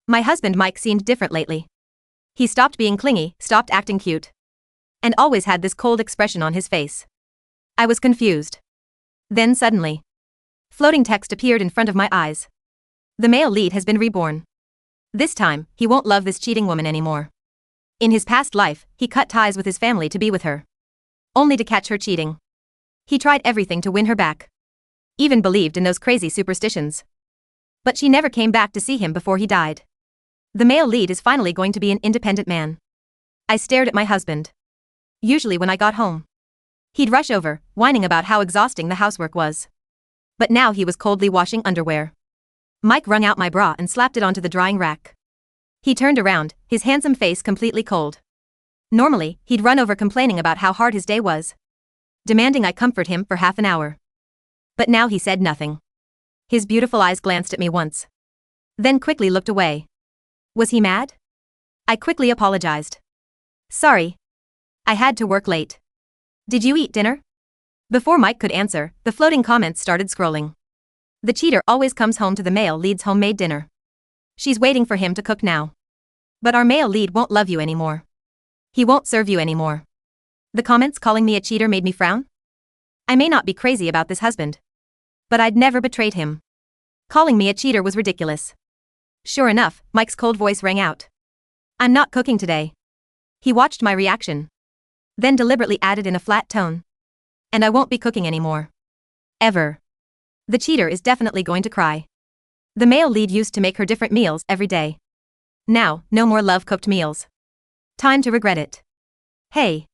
My husband Mike seemed different lately. He stopped being clingy, stopped acting cute, and always had this cold expression on his face. I was confused. Then suddenly, floating text appeared in front of my eyes. The male lead has been reborn. This time, he won't love this cheating woman anymore. In his past life, he cut ties with his family to be with her, only to catch her cheating. He tried everything to win her back. Even believed in those crazy superstitions. But she never came back to see him before he died. The male lead is finally going to be an independent man. I stared at my husband. Usually when I got home, he'd rush over, whining about how exhausting the housework was. But now he was coldly washing underwear. Mike wrung out my bra and slapped it onto the drying rack. He turned around, his handsome face completely cold. Normally, he'd run over complaining about how hard his day was, demanding I comfort him for half an hour. But now he said nothing. His beautiful eyes glanced at me once, then quickly looked away. Was he mad? I quickly apologized. Sorry. I had to work late. Did you eat dinner? Before Mike could answer, the floating comments started scrolling. The cheater always comes home to the male lead's homemade dinner. She's waiting for him to cook now. But our male lead won't love you anymore. He won't serve you anymore. The comments calling me a cheater made me frown. I may not be crazy about this husband, but I'd never betrayed him. Calling me a cheater was ridiculous. Sure enough, Mike's cold voice rang out. I'm not cooking today. He watched my reaction, then deliberately added in a flat tone. And I won't be cooking anymore. Ever. The cheater is definitely going to cry. The male lead used to make her different meals every day. Now, no more love-cooked meals. Time to regret it. Hey.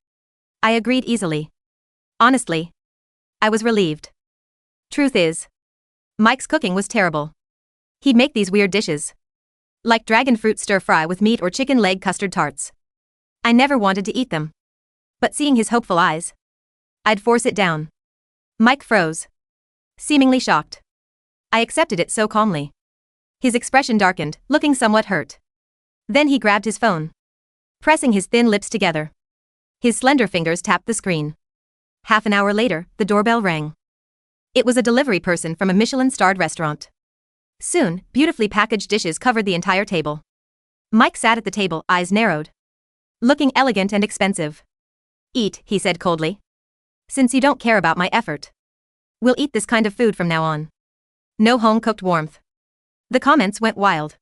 I agreed easily. Honestly, I was relieved. Truth is, Mike's cooking was terrible. He'd make these weird dishes, like dragon fruit stir-fry with meat or chicken leg custard tarts. I never wanted to eat them. But seeing his hopeful eyes, I'd force it down. Mike froze, seemingly shocked. I accepted it so calmly. His expression darkened, looking somewhat hurt. Then he grabbed his phone, pressing his thin lips together. His slender fingers tapped the screen. Half an hour later, the doorbell rang. It was a delivery person from a Michelin-starred restaurant. Soon, beautifully packaged dishes covered the entire table. Mike sat at the table, eyes narrowed, looking elegant and expensive. Eat, he said coldly. Since you don't care about my effort, we'll eat this kind of food from now on. No home-cooked warmth. The comments went wild.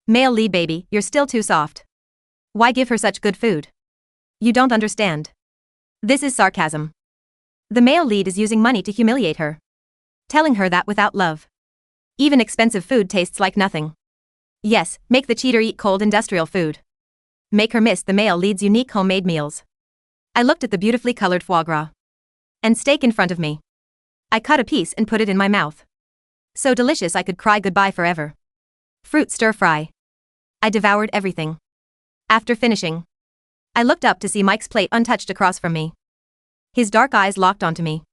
Male lead baby, you're still too soft. Why give her such good food? You don't understand. This is sarcasm. The male lead is using money to humiliate her, telling her that without love, even expensive food tastes like nothing. Yes, make the cheater eat cold industrial food. Make her miss the male lead's unique homemade meals. I looked at the beautifully colored foie gras and steak in front of me. I cut a piece and put it in my mouth. So delicious I could cry goodbye forever. Fruit stir-fry. I devoured everything. After finishing, I looked up to see Mike's plate untouched across from me. His dark eyes locked onto me.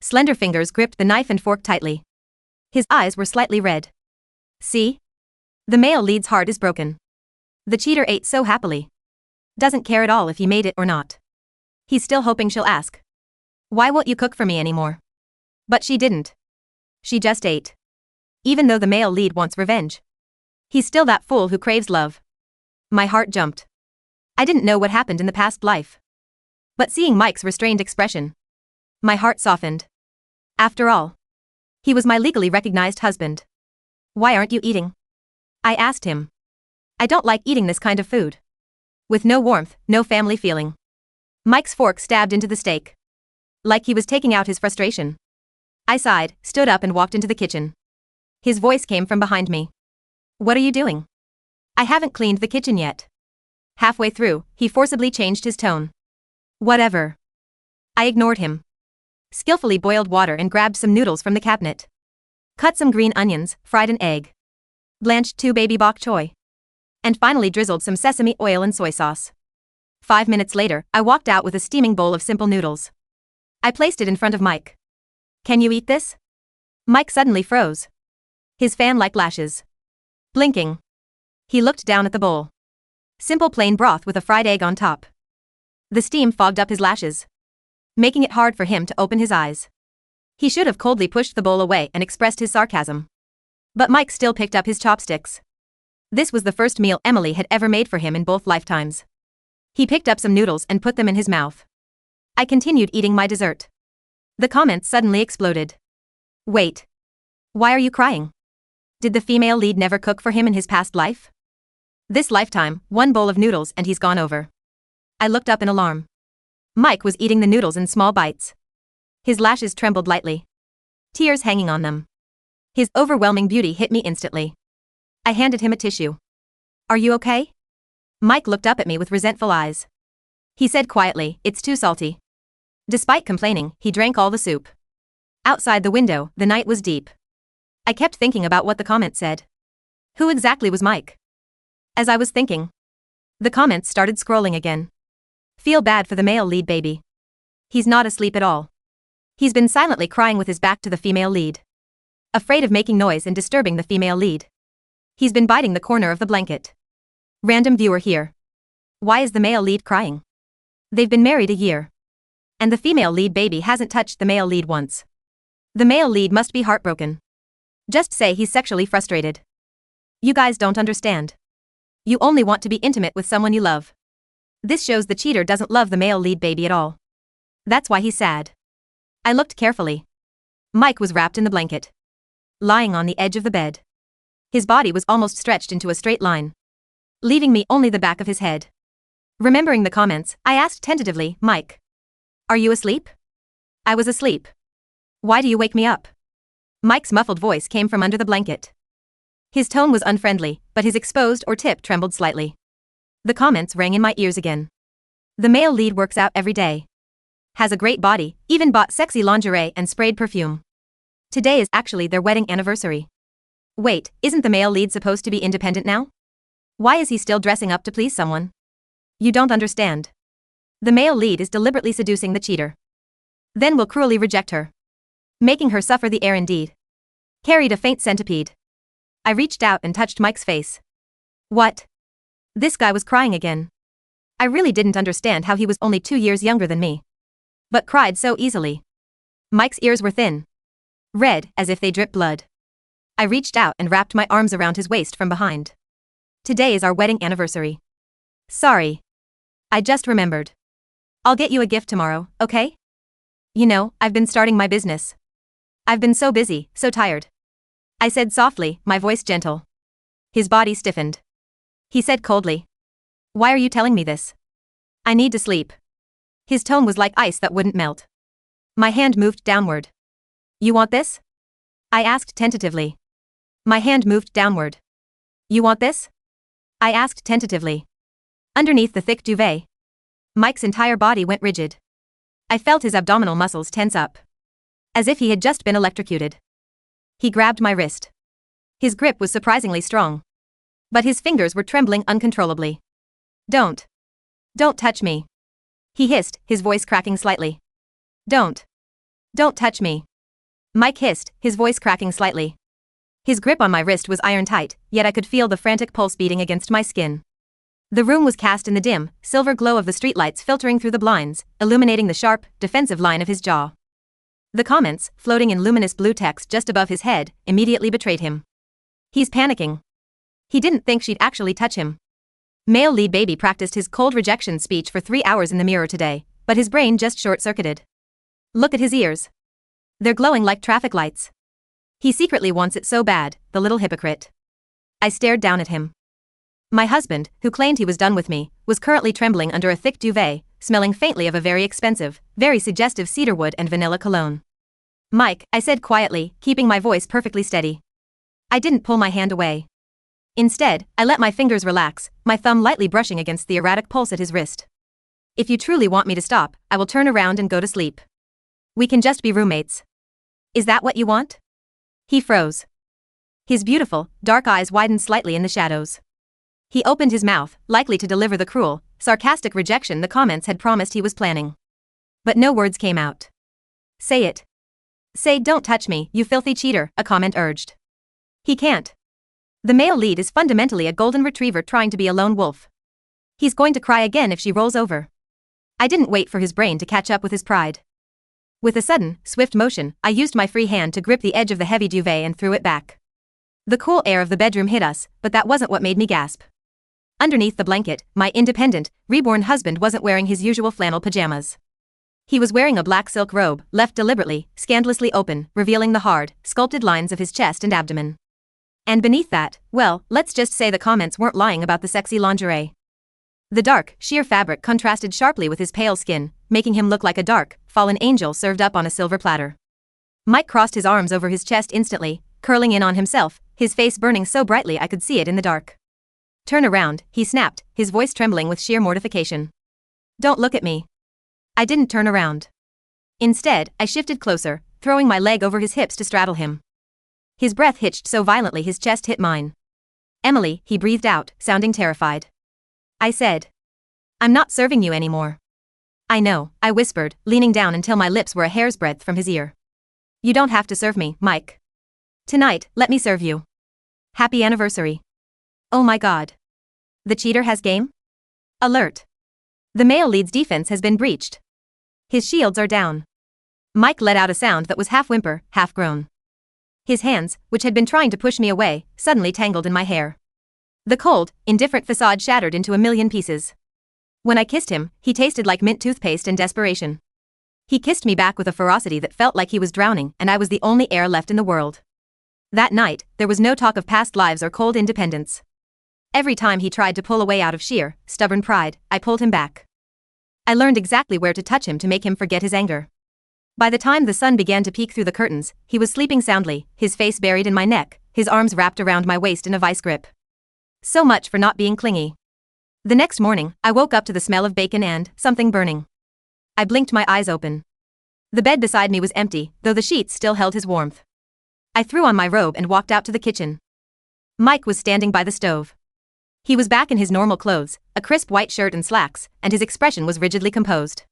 Slender fingers gripped the knife and fork tightly. His eyes were slightly red. See? The male lead's heart is broken. The cheater ate so happily. Doesn't care at all if he made it or not. He's still hoping she'll ask, why won't you cook for me anymore? But she didn't. She just ate. Even though the male lead wants revenge, he's still that fool who craves love. My heart jumped. I didn't know what happened in the past life, but seeing Mike's restrained expression, my heart softened. After all, he was my legally recognized husband. Why aren't you eating? I asked him. I don't like eating this kind of food. With no warmth, no family feeling. Mike's fork stabbed into the steak, like he was taking out his frustration. I sighed, stood up and walked into the kitchen. His voice came from behind me. What are you doing? I haven't cleaned the kitchen yet. Halfway through, he forcibly changed his tone. Whatever. I ignored him. Skillfully boiled water and grabbed some noodles from the cabinet. Cut some green onions, fried an egg. Blanched 2 baby bok choy. And finally drizzled some sesame oil and soy sauce. 5 minutes later, I walked out with a steaming bowl of simple noodles. I placed it in front of Mike. Can you eat this? Mike suddenly froze. His fan-like lashes blinking. He looked down at the bowl. Simple plain broth with a fried egg on top. The steam fogged up his lashes, making it hard for him to open his eyes. He should have coldly pushed the bowl away and expressed his sarcasm. But Mike still picked up his chopsticks. This was the first meal Emily had ever made for him in both lifetimes. He picked up some noodles and put them in his mouth. I continued eating my dessert. The comments suddenly exploded. Wait. Why are you crying? Did the female lead never cook for him in his past life? This lifetime, one bowl of noodles and he's gone over. I looked up in alarm. Mike was eating the noodles in small bites. His lashes trembled lightly. Tears hanging on them. His overwhelming beauty hit me instantly. I handed him a tissue. Are you okay? Mike looked up at me with resentful eyes. He said quietly, it's too salty. Despite complaining, he drank all the soup. Outside the window, the night was deep. I kept thinking about what the comment said. Who exactly was Mike? As I was thinking, the comments started scrolling again. Feel bad for the male lead baby. He's not asleep at all. He's been silently crying with his back to the female lead. Afraid of making noise and disturbing the female lead. He's been biting the corner of the blanket. Random viewer here. Why is the male lead crying? They've been married a year. And the female lead baby hasn't touched the male lead once. The male lead must be heartbroken. Just say he's sexually frustrated. You guys don't understand. You only want to be intimate with someone you love. This shows the cheater doesn't love the male lead baby at all. That's why he's sad. I looked carefully. Mike was wrapped in the blanket. Lying on the edge of the bed. His body was almost stretched into a straight line. Leaving me only the back of his head. Remembering the comments, I asked tentatively, Mike. Are you asleep? I was asleep. Why do you wake me up? Mike's muffled voice came from under the blanket. His tone was unfriendly, but his exposed or tip trembled slightly. The comments rang in my ears again. The male lead works out every day. Has a great body, even bought sexy lingerie and sprayed perfume. Today is actually their wedding anniversary. Wait, isn't the male lead supposed to be independent now? Why is he still dressing up to please someone? You don't understand. The male lead is deliberately seducing the cheater. Then will cruelly reject her. Making her suffer the air indeed. Carried a faint centipede. I reached out and touched Mike's face. What? This guy was crying again. I really didn't understand how he was only 2 years younger than me. But cried so easily. Mike's ears were thin. Red, as if they dripped blood. I reached out and wrapped my arms around his waist from behind. Today is our wedding anniversary. Sorry. I just remembered. I'll get you a gift tomorrow, okay? You know, I've been starting my business. I've been so busy, so tired. I said softly, my voice gentle. His body stiffened. He said coldly. Why are you telling me this? I need to sleep. His tone was like ice that wouldn't melt. My hand moved downward. You want this? I asked tentatively. My hand moved downward. You want this? I asked tentatively. Underneath the thick duvet. Mike's entire body went rigid. I felt his abdominal muscles tense up. As if he had just been electrocuted. He grabbed my wrist. His grip was surprisingly strong. But his fingers were trembling uncontrollably. Don't touch me. He hissed, his voice cracking slightly. Don't touch me. Mike hissed, his voice cracking slightly. His grip on my wrist was iron tight, yet I could feel the frantic pulse beating against my skin. The room was cast in the dim, silver glow of the streetlights filtering through the blinds, illuminating the sharp, defensive line of his jaw. The comments, floating in luminous blue text just above his head, immediately betrayed him. He's panicking. He didn't think she'd actually touch him. Male lead baby practiced his cold rejection speech for 3 hours in the mirror today, but his brain just short-circuited. Look at his ears. They're glowing like traffic lights. He secretly wants it so bad, the little hypocrite. I stared down at him. My husband, who claimed he was done with me, was currently trembling under a thick duvet, smelling faintly of a very expensive, very suggestive cedarwood and vanilla cologne. Mike, I said quietly, keeping my voice perfectly steady. I didn't pull my hand away. Instead, I let my fingers relax, my thumb lightly brushing against the erratic pulse at his wrist. If you truly want me to stop, I will turn around and go to sleep. We can just be roommates. Is that what you want? He froze. His beautiful, dark eyes widened slightly in the shadows. He opened his mouth, likely to deliver the cruel, sarcastic rejection the comments had promised he was planning. But no words came out. Say it. Say don't touch me, you filthy cheater, a comment urged. He can't. The male lead is fundamentally a golden retriever trying to be a lone wolf. He's going to cry again if she rolls over. I didn't wait for his brain to catch up with his pride. With a sudden, swift motion, I used my free hand to grip the edge of the heavy duvet and threw it back. The cool air of the bedroom hit us, but that wasn't what made me gasp. Underneath the blanket, my independent, reborn husband wasn't wearing his usual flannel pajamas. He was wearing a black silk robe, left deliberately, scandalously open, revealing the hard, sculpted lines of his chest and abdomen. And beneath that, well, let's just say the comments weren't lying about the sexy lingerie. The dark, sheer fabric contrasted sharply with his pale skin, making him look like a dark, fallen angel served up on a silver platter. Mike crossed his arms over his chest instantly, curling in on himself, his face burning so brightly I could see it in the dark. "Turn around," he snapped, his voice trembling with sheer mortification. "Don't look at me." I didn't turn around. Instead, I shifted closer, throwing my leg over his hips to straddle him. His breath hitched so violently his chest hit mine. "Emily," he breathed out, sounding terrified. I said. "I'm not serving you anymore." "I know," I whispered, leaning down until my lips were a hair's breadth from his ear. "You don't have to serve me, Mike. Tonight, let me serve you. Happy anniversary." Oh my god. The cheater has game? Alert. The male lead's defense has been breached. His shields are down. Mike let out a sound that was half whimper, half groan. His hands, which had been trying to push me away, suddenly tangled in my hair. The cold, indifferent facade shattered into a million pieces. When I kissed him, he tasted like mint toothpaste and desperation. He kissed me back with a ferocity that felt like he was drowning and I was the only air left in the world. That night, there was no talk of past lives or cold independence. Every time he tried to pull away out of sheer, stubborn pride, I pulled him back. I learned exactly where to touch him to make him forget his anger. By the time the sun began to peek through the curtains, he was sleeping soundly, his face buried in my neck, his arms wrapped around my waist in a vice grip. So much for not being clingy. The next morning, I woke up to the smell of bacon and something burning. I blinked my eyes open. The bed beside me was empty, though the sheets still held his warmth. I threw on my robe and walked out to the kitchen. Mike was standing by the stove. He was back in his normal clothes, a crisp white shirt and slacks, and his expression was rigidly composed.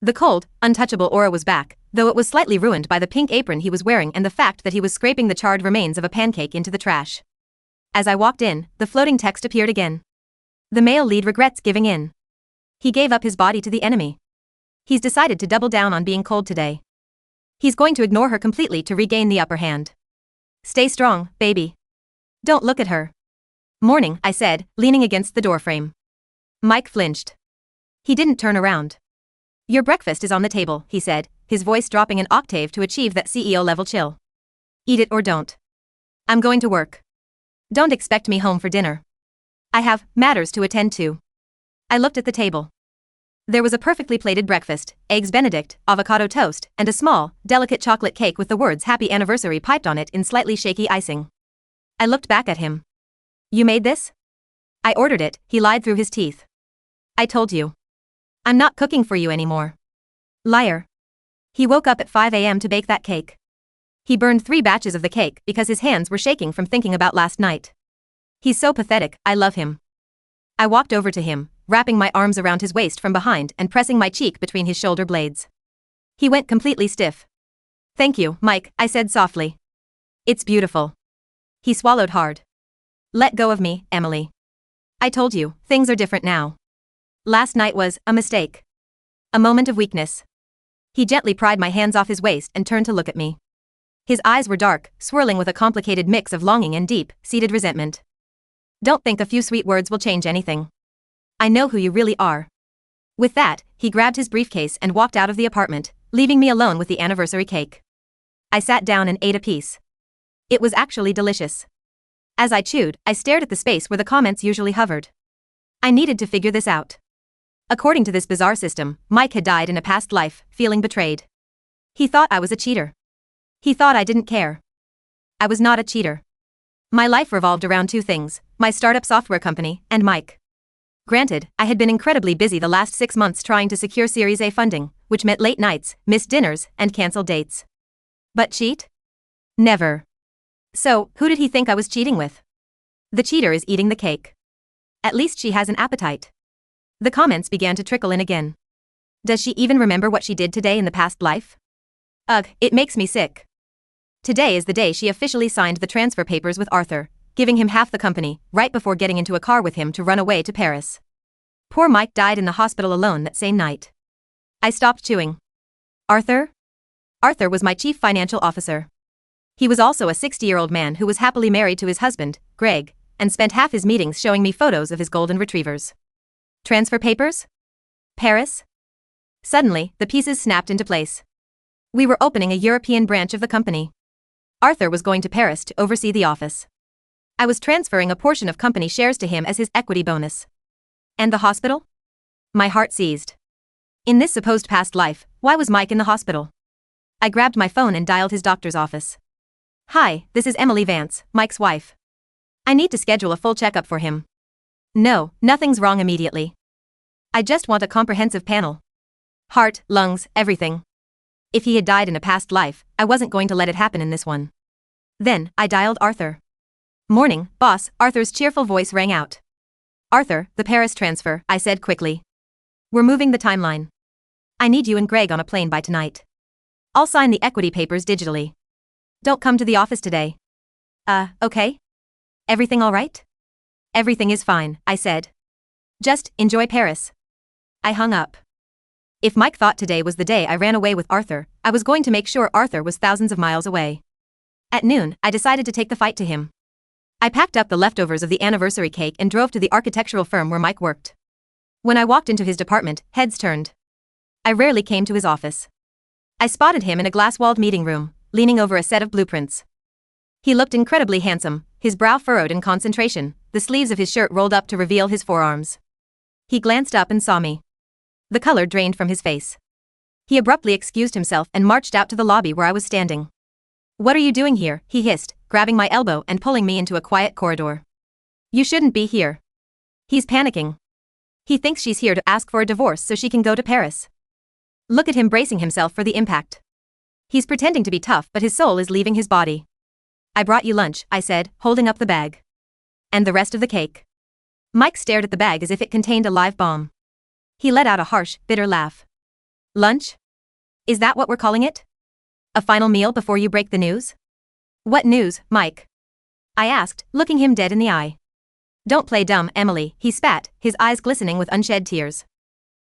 The cold, untouchable aura was back, though it was slightly ruined by the pink apron he was wearing and the fact that he was scraping the charred remains of a pancake into the trash. As I walked in, the floating text appeared again. The male lead regrets giving in. He gave up his body to the enemy. He's decided to double down on being cold today. He's going to ignore her completely to regain the upper hand. Stay strong, baby. Don't look at her. Morning, I said, leaning against the doorframe. Mike flinched. He didn't turn around. Your breakfast is on the table, he said, his voice dropping an octave to achieve that CEO-level chill. Eat it or don't. I'm going to work. Don't expect me home for dinner. I have matters to attend to. I looked at the table. There was a perfectly plated breakfast, eggs Benedict, avocado toast, and a small, delicate chocolate cake with the words Happy Anniversary piped on it in slightly shaky icing. I looked back at him. You made this? I ordered it, he lied through his teeth. I told you. I'm not cooking for you anymore. Liar. He woke up at 5 a.m. to bake that cake. He burned 3 batches of the cake because his hands were shaking from thinking about last night. He's so pathetic, I love him. I walked over to him, wrapping my arms around his waist from behind and pressing my cheek between his shoulder blades. He went completely stiff. Thank you, Mike, I said softly. It's beautiful. He swallowed hard. Let go of me, Emily. I told you, things are different now. Last night was a mistake. A moment of weakness. He gently pried my hands off his waist and turned to look at me. His eyes were dark, swirling with a complicated mix of longing and deep-seated resentment. Don't think a few sweet words will change anything. I know who you really are. With that, he grabbed his briefcase and walked out of the apartment, leaving me alone with the anniversary cake. I sat down and ate a piece. It was actually delicious. As I chewed, I stared at the space where the comments usually hovered. I needed to figure this out. According to this bizarre system, Mike had died in a past life, feeling betrayed. He thought I was a cheater. He thought I didn't care. I was not a cheater. My life revolved around 2 things, my startup software company, and Mike. Granted, I had been incredibly busy the last 6 months trying to secure Series A funding, which meant late nights, missed dinners, and canceled dates. But cheat? Never. So, who did he think I was cheating with? The cheater is eating the cake. At least she has an appetite. The comments began to trickle in again. Does she even remember what she did today in the past life? Ugh, it makes me sick. Today is the day she officially signed the transfer papers with Arthur, giving him half the company, right before getting into a car with him to run away to Paris. Poor Mike died in the hospital alone that same night. I stopped chewing. Arthur? Arthur was my chief financial officer. He was also a 60-year-old man who was happily married to his husband, Greg, and spent half his meetings showing me photos of his golden retrievers. Transfer papers? Paris? Suddenly, the pieces snapped into place. We were opening a European branch of the company. Arthur was going to Paris to oversee the office. I was transferring a portion of company shares to him as his equity bonus. And the hospital? My heart seized. In this supposed past life, why was Mike in the hospital? I grabbed my phone and dialed his doctor's office. Hi, this is Emily Vance, Mike's wife. I need to schedule a full checkup for him. No, nothing's wrong immediately. I just want a comprehensive panel. Heart, lungs, everything. If he had died in a past life, I wasn't going to let it happen in this one. Then, I dialed Arthur. Morning, boss, Arthur's cheerful voice rang out. Arthur, the Paris transfer, I said quickly. We're moving the timeline. I need you and Greg on a plane by tonight. I'll sign the equity papers digitally. Don't come to the office today. Okay? Everything all right? Everything is fine, I said. Just enjoy Paris. I hung up. If Mike thought today was the day I ran away with Arthur, I was going to make sure Arthur was thousands of miles away. At noon, I decided to take the fight to him. I packed up the leftovers of the anniversary cake and drove to the architectural firm where Mike worked. When I walked into his department, heads turned. I rarely came to his office. I spotted him in a glass-walled meeting room, leaning over a set of blueprints. He looked incredibly handsome, his brow furrowed in concentration, the sleeves of his shirt rolled up to reveal his forearms. He glanced up and saw me. The color drained from his face. He abruptly excused himself and marched out to the lobby where I was standing. What are you doing here? He hissed, grabbing my elbow and pulling me into a quiet corridor. You shouldn't be here. He's panicking. He thinks she's here to ask for a divorce so she can go to Paris. Look at him bracing himself for the impact. He's pretending to be tough, but his soul is leaving his body. I brought you lunch, I said, holding up the bag. And the rest of the cake. Mike stared at the bag as if it contained a live bomb. He let out a harsh, bitter laugh. Lunch? Is that what we're calling it? A final meal before you break the news? What news, Mike? I asked, looking him dead in the eye. Don't play dumb, Emily, he spat, his eyes glistening with unshed tears.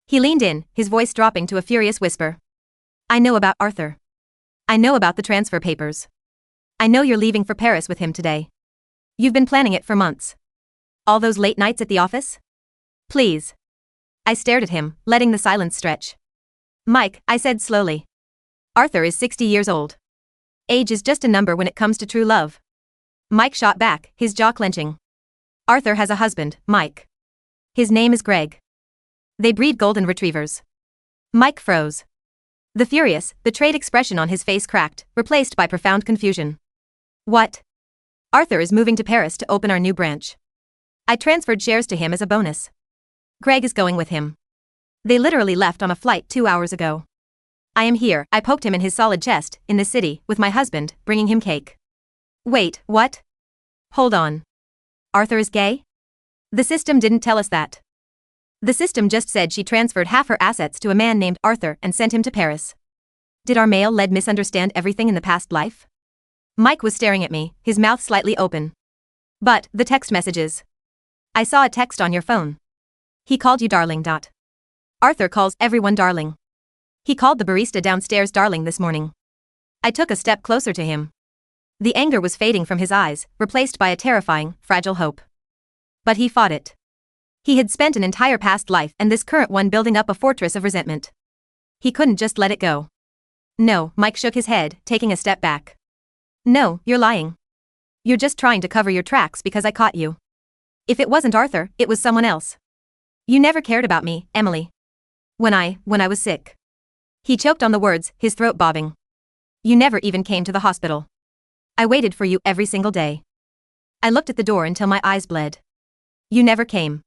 He leaned in, his voice dropping to a furious whisper. I know about Arthur. I know about the transfer papers. I know you're leaving for Paris with him today. You've been planning it for months. All those late nights at the office? Please. I stared at him, letting the silence stretch. Mike, I said slowly. Arthur is 60 years old. Age is just a number when it comes to true love. Mike shot back, his jaw clenching. Arthur has a husband, Mike. His name is Greg. They breed golden retrievers. Mike froze. The furious, betrayed expression on his face cracked, replaced by profound confusion. What? Arthur is moving to Paris to open our new branch. I transferred shares to him as a bonus. Greg is going with him. They literally left on a flight 2 hours ago. I am here, I poked him in his solid chest, in the city, with my husband, bringing him cake. Wait, what? Hold on. Arthur is gay? The system didn't tell us that. The system just said she transferred half her assets to a man named Arthur and sent him to Paris. Did our male-led misunderstand everything in the past life? Mike was staring at me, his mouth slightly open. But, the text messages. I saw a text on your phone. He called you darling. Arthur calls everyone darling. He called the barista downstairs darling this morning. I took a step closer to him. The anger was fading from his eyes, replaced by a terrifying, fragile hope. But he fought it. He had spent an entire past life and this current one building up a fortress of resentment. He couldn't just let it go. No, Mike shook his head, taking a step back. No, you're lying. You're just trying to cover your tracks because I caught you. If it wasn't Arthur, it was someone else. You never cared about me, Emily. When I was sick. He choked on the words, his throat bobbing. You never even came to the hospital. I waited for you every single day. I looked at the door until my eyes bled. You never came.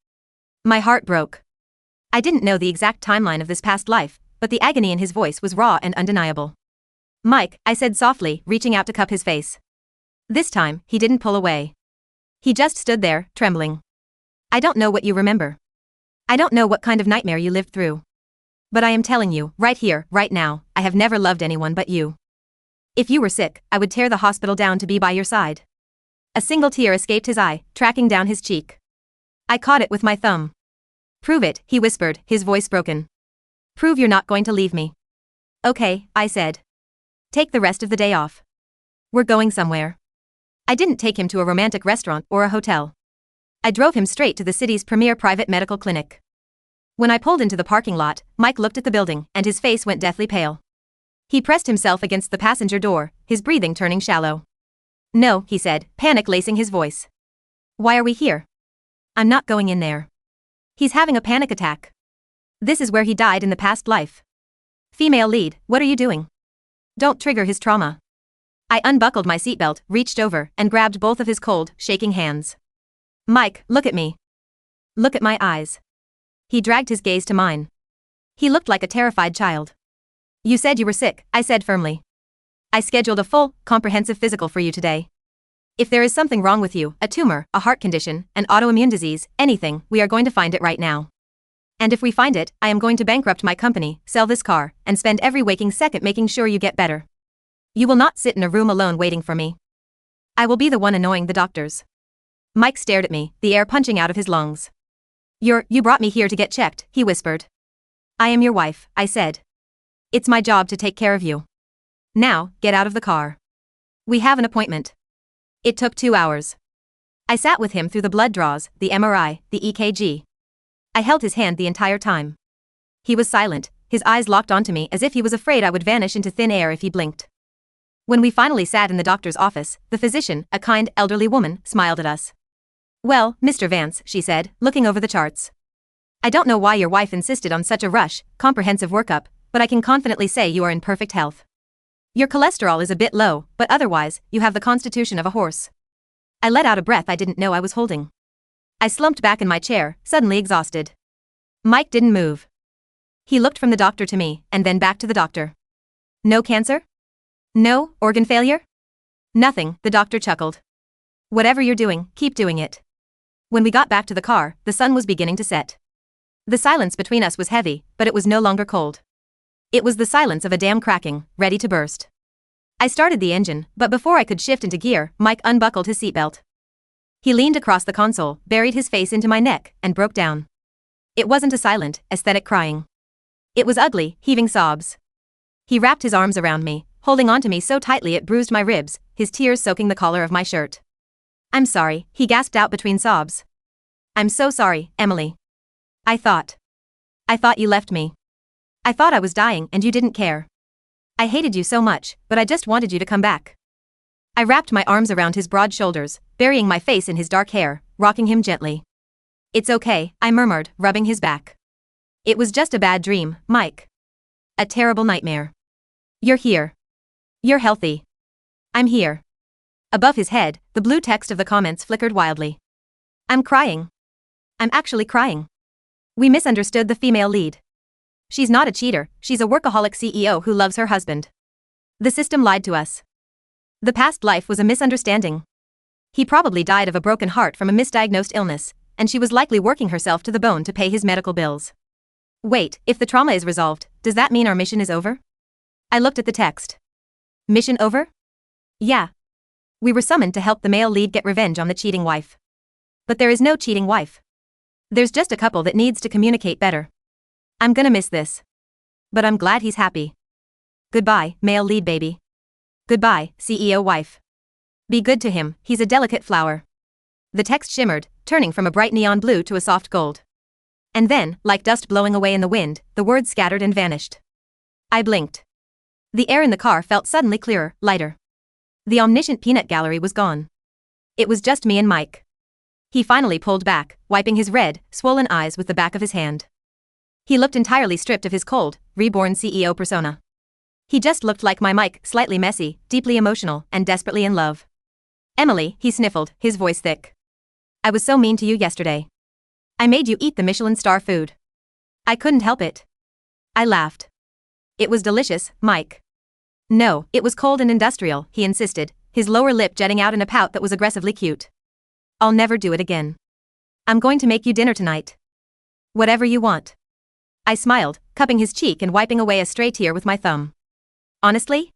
My heart broke. I didn't know the exact timeline of this past life, but the agony in his voice was raw and undeniable. Mike, I said softly, reaching out to cup his face. This time, he didn't pull away. He just stood there, trembling. I don't know what you remember. I don't know what kind of nightmare you lived through. But I am telling you, right here, right now, I have never loved anyone but you. If you were sick, I would tear the hospital down to be by your side. A single tear escaped his eye, tracking down his cheek. I caught it with my thumb. Prove it, he whispered, his voice broken. Prove you're not going to leave me. Okay, I said. Take the rest of the day off. We're going somewhere. I didn't take him to a romantic restaurant or a hotel. I drove him straight to the city's premier private medical clinic. When I pulled into the parking lot, Mike looked at the building, and his face went deathly pale. He pressed himself against the passenger door, his breathing turning shallow. "No," he said, panic lacing his voice. "Why are we here? I'm not going in there. He's having a panic attack. This is where he died in the past life." Female lead, what are you doing? Don't trigger his trauma. I unbuckled my seatbelt, reached over, and grabbed both of his cold, shaking hands. "Mike, look at me. Look at my eyes." He dragged his gaze to mine. He looked like a terrified child. "You said you were sick," I said firmly. "I scheduled a full, comprehensive physical for you today. If there is something wrong with you, a tumor, a heart condition, an autoimmune disease, anything, we are going to find it right now. And if we find it, I am going to bankrupt my company, sell this car, and spend every waking second making sure you get better. You will not sit in a room alone waiting for me. I will be the one annoying the doctors." Mike stared at me, the air punching out of his lungs. You brought me here to get checked," he whispered. "I am your wife," I said. "It's my job to take care of you. Now, get out of the car. We have an appointment." It took 2 hours. I sat with him through the blood draws, the MRI, the EKG. I held his hand the entire time. He was silent, his eyes locked onto me as if he was afraid I would vanish into thin air if he blinked. When we finally sat in the doctor's office, the physician, a kind, elderly woman, smiled at us. "Well, Mr. Vance," she said, looking over the charts. "I don't know why your wife insisted on such a rush, comprehensive workup, but I can confidently say you are in perfect health. Your cholesterol is a bit low, but otherwise, you have the constitution of a horse." I let out a breath I didn't know I was holding. I slumped back in my chair, suddenly exhausted. Mike didn't move. He looked from the doctor to me, and then back to the doctor. "No cancer? No organ failure?" "Nothing," the doctor chuckled. "Whatever you're doing, keep doing it." When we got back to the car, the sun was beginning to set. The silence between us was heavy, but it was no longer cold. It was the silence of a dam cracking, ready to burst. I started the engine, but before I could shift into gear, Mike unbuckled his seatbelt. He leaned across the console, buried his face into my neck, and broke down. It wasn't a silent, aesthetic crying. It was ugly, heaving sobs. He wrapped his arms around me, holding onto me so tightly it bruised my ribs, his tears soaking the collar of my shirt. "I'm sorry," he gasped out between sobs. "I'm so sorry, Emily. I thought you left me. I thought I was dying and you didn't care. I hated you so much, but I just wanted you to come back." I wrapped my arms around his broad shoulders, burying my face in his dark hair, rocking him gently. "It's okay," I murmured, rubbing his back. "It was just a bad dream, Mike. A terrible nightmare. You're here. You're healthy. I'm here." Above his head, the blue text of the comments flickered wildly. "I'm crying. I'm actually crying. We misunderstood the female lead. She's not a cheater, she's a workaholic CEO who loves her husband. The system lied to us. The past life was a misunderstanding. He probably died of a broken heart from a misdiagnosed illness, and she was likely working herself to the bone to pay his medical bills. Wait, if the trauma is resolved, does that mean our mission is over?" I looked at the text. Mission over? Yeah. We were summoned to help the male lead get revenge on the cheating wife. But there is no cheating wife. There's just a couple that needs to communicate better. I'm gonna miss this. But I'm glad he's happy. Goodbye, male lead baby. Goodbye, CEO wife. Be good to him, he's a delicate flower. The text shimmered, turning from a bright neon blue to a soft gold. And then, like dust blowing away in the wind, the words scattered and vanished. I blinked. The air in the car felt suddenly clearer, lighter. The omniscient peanut gallery was gone. It was just me and Mike. He finally pulled back, wiping his red, swollen eyes with the back of his hand. He looked entirely stripped of his cold, reborn CEO persona. He just looked like my Mike, slightly messy, deeply emotional, and desperately in love. "Emily," he sniffled, his voice thick. "I was so mean to you yesterday. I made you eat the Michelin star food. I couldn't help it." I laughed. "It was delicious, Mike." "No, it was cold and industrial," he insisted, his lower lip jutting out in a pout that was aggressively cute. "I'll never do it again. I'm going to make you dinner tonight. Whatever you want." I smiled, cupping his cheek and wiping away a stray tear with my thumb. "Honestly?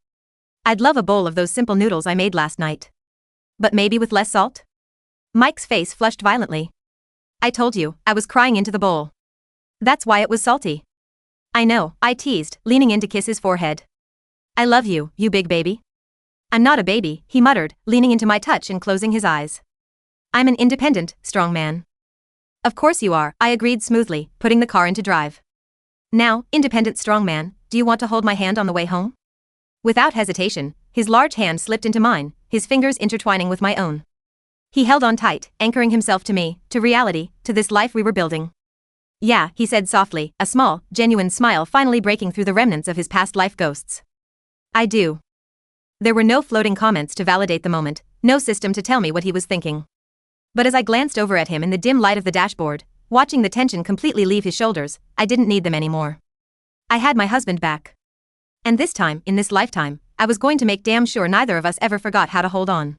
I'd love a bowl of those simple noodles I made last night. But maybe with less salt?" Mike's face flushed violently. "I told you, I was crying into the bowl. That's why it was salty." "I know," I teased, leaning in to kiss his forehead. "I love you, you big baby. I'm not a baby, he muttered, leaning into my touch and closing his eyes. I'm an independent, strong man. Of course you are, I agreed smoothly, putting the car into drive. Now, independent strong man, do you want to hold my hand on the way home? Without hesitation, his large hand slipped into mine, his fingers intertwining with my own. He held on tight, anchoring himself to me, to reality, to this life we were building. Yeah, he said softly, a small, genuine smile finally breaking through the remnants of his past life ghosts. I do. There were no floating comments to validate the moment, no system to tell me what he was thinking. But as I glanced over at him in the dim light of the dashboard, watching the tension completely leave his shoulders, I didn't need them anymore. I had my husband back. And this time, in this lifetime, I was going to make damn sure neither of us ever forgot how to hold on.